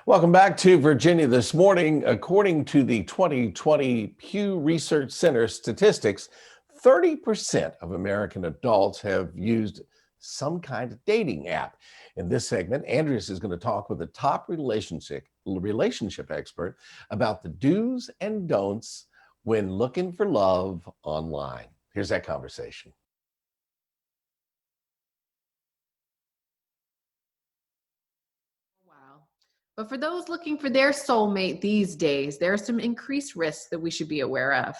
Welcome back to Virginia This Morning. According to the 2020 Pew Research Center statistics, 30% of American adults have used some kind of dating app. In this segment, Andreas is going to talk with a top relationship expert about the do's and don'ts when looking for love online. Here's that conversation. Wow. But for those looking for their soulmate these days, there are some increased risks that we should be aware of.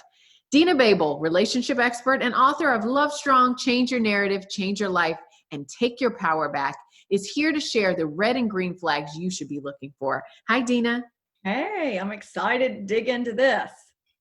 Denna Babul, relationship expert and author of Love Strong, Change Your Narrative, Change Your Life, and Take Your Power Back, is here to share the red and green flags you should be looking for. Hi, Denna. Hey, I'm excited to dig into this.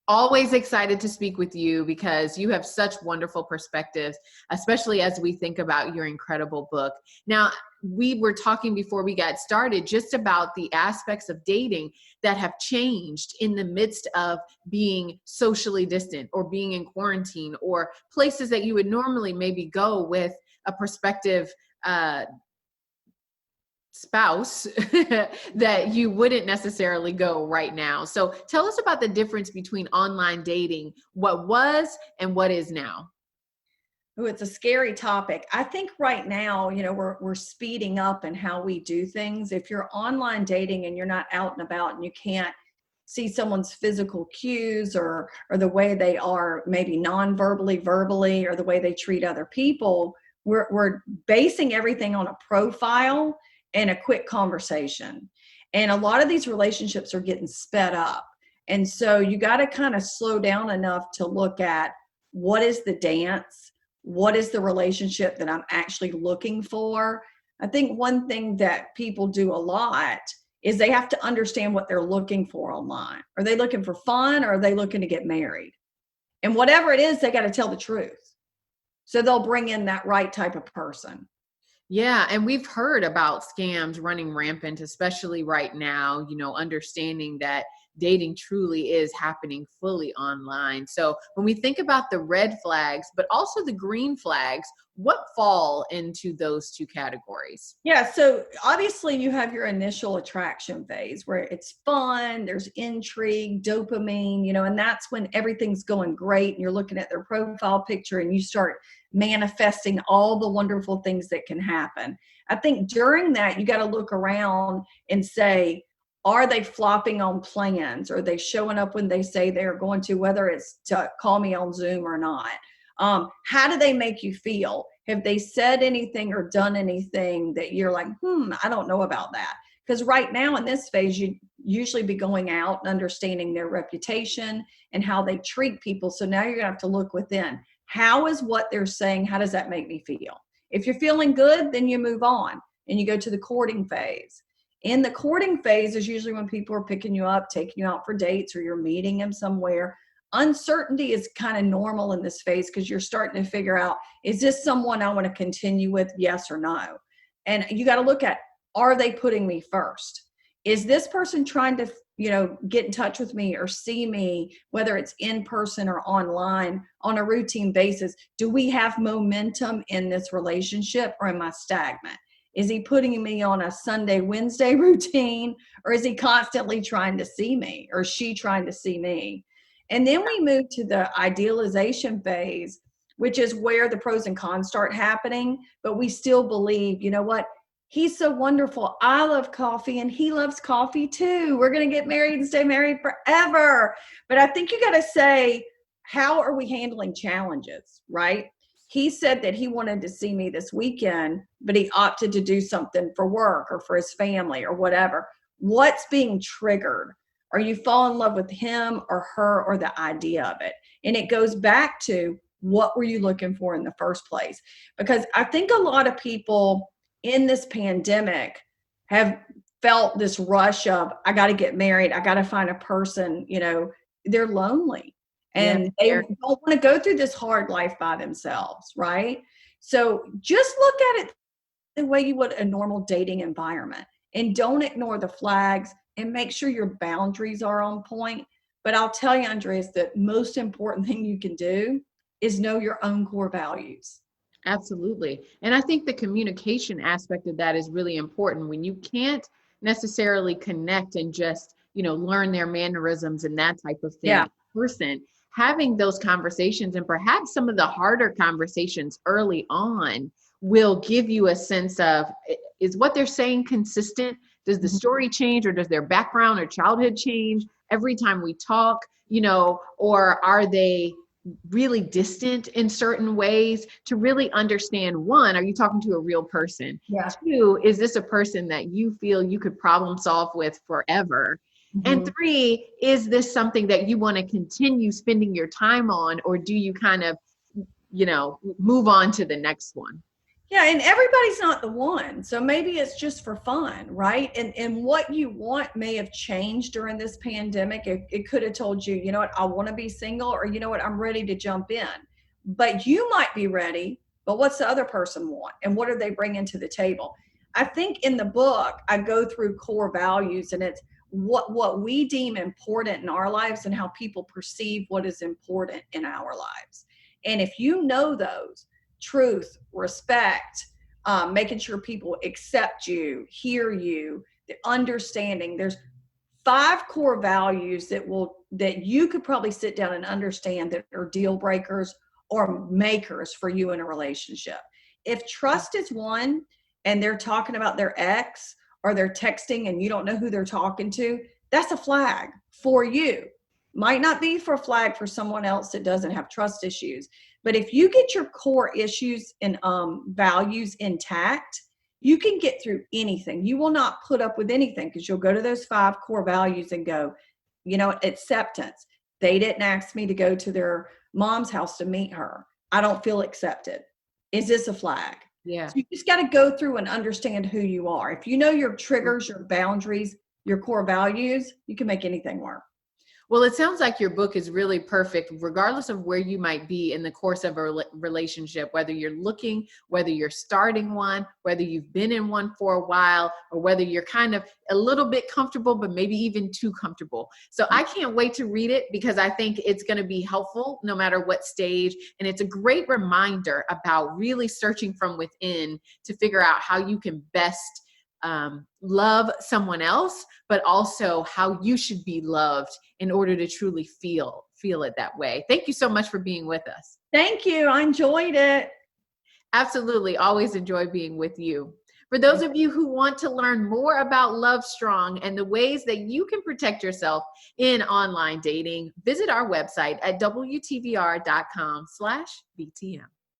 Always excited to speak with you because you have such wonderful perspectives, especially as we think about your incredible book. Now, we were talking before we got started just about the aspects of dating that have changed in the midst of being socially distant or being in quarantine or places that you would normally maybe go with a prospective spouse that you wouldn't necessarily go right now. So tell us about the difference between online dating, what was and what is now. Oh, it's a scary topic. I think right now, we're speeding up in how we do things. If you're online dating and you're not out and about and you can't see someone's physical cues or the way they are maybe non-verbally, verbally, or the way they treat other people, we're basing everything on a profile and a quick conversation. And a lot of these relationships are getting sped up. And so you got to kind of slow down enough to look at what is the dance? What is the relationship that I'm actually looking for? I think one thing that people do a lot is they have to understand what they're looking for online. Are they looking for fun or are they looking to get married? And whatever it is, they got to tell the truth. So they'll bring in that right type of person. Yeah, and we've heard about scams running rampant, especially right now, understanding that dating truly is happening fully online. So when we think about the red flags, but also the green flags, what fall into those two categories? Yeah, so obviously you have your initial attraction phase where it's fun, there's intrigue, dopamine, and that's when everything's going great and you're looking at their profile picture and you start manifesting all the wonderful things that can happen. I think during that, you got to look around and say, are they flopping on plans? Are they showing up when they say they're going to, whether it's to call me on Zoom or not? How do they make you feel? Have they said anything or done anything that you're like, I don't know about that? Because right now in this phase, you usually be going out and understanding their reputation and how they treat people. So now you're gonna have to look within. How is what they're saying? How does that make me feel? If you're feeling good, then you move on and you go to the courting phase. In the courting phase is usually when people are picking you up, taking you out for dates, or you're meeting them somewhere. Uncertainty is kind of normal in this phase because you're starting to figure out, is this someone I want to continue with? Yes or no. And you got to look at, are they putting me first? Is this person trying to, get in touch with me or see me, whether it's in person or online on a routine basis? Do we have momentum in this relationship or am I stagnant? Is he putting me on a Sunday, Wednesday routine, or is he constantly trying to see me, or she trying to see me? And then we move to the idealization phase, which is where the pros and cons start happening. But we still believe, you know what? He's so wonderful. I love coffee and he loves coffee too. We're going to get married and stay married forever. But I think you got to say, how are we handling challenges, right? He said that he wanted to see me this weekend, but he opted to do something for work or for his family or whatever. What's being triggered? Are you fall in love with him or her or the idea of it? And it goes back to, what were you looking for in the first place? Because I think a lot of people in this pandemic have felt this rush of, I got to get married. I got to find a person, they're lonely and they don't want to go through this hard life by themselves. Right. So just look at it the way you would a normal dating environment and don't ignore the flags and make sure your boundaries are on point. But I'll tell you, Andreas, the most important thing you can do is know your own core values. Absolutely. And I think the communication aspect of that is really important. When you can't necessarily connect and just, learn their mannerisms and that type of thing Yeah. in person. Having those conversations, and perhaps some of the harder conversations early on, will give you a sense of, is what they're saying consistent? Does the story change, or does their background or childhood change every time we talk? Or are they really distant in certain ways? To really understand, one, are you talking to a real person? Yeah. Two, is this a person that you feel you could problem solve with forever? And three, is this something that you want to continue spending your time on, or do you kind of, move on to the next one? Yeah, and everybody's not the one. So maybe it's just for fun, right? And what you want may have changed during this pandemic. It could have told you, you know what, I want to be single, or you know what, I'm ready to jump in. But you might be ready, but what's the other person want? And what are they bringing to the table? I think in the book, I go through core values, and it's what we deem important in our lives and how people perceive what is important in our lives. And if you know those, truth, respect, making sure people accept you, hear you, the understanding. There's 5 core values that you could probably sit down and understand that are deal breakers or makers for you in a relationship. If trust is one, and they're talking about their ex, or they're texting and you don't know who they're talking to, that's a flag for you. Might not be for a flag for someone else that doesn't have trust issues. But if you get your core issues and values intact, you can get through anything. You will not put up with anything, because you'll go to those 5 core values and go, acceptance. They didn't ask me to go to their mom's house to meet her. I don't feel accepted. Is this a flag? Yeah. So you just got to go through and understand who you are. If you know your triggers, your boundaries, your core values, you can make anything work. Well, it sounds like your book is really perfect, regardless of where you might be in the course of a relationship, whether you're looking, whether you're starting one, whether you've been in one for a while, or whether you're kind of a little bit comfortable, but maybe even too comfortable. So I can't wait to read it, because I think it's going to be helpful no matter what stage. And it's a great reminder about really searching from within to figure out how you can best love someone else, but also how you should be loved in order to truly feel it that way. Thank you so much for being with us. Thank you. I enjoyed it. Absolutely. Always enjoy being with you. For those of you who want to learn more about Love Strong and the ways that you can protect yourself in online dating, visit our website at WTVR.com/BTM.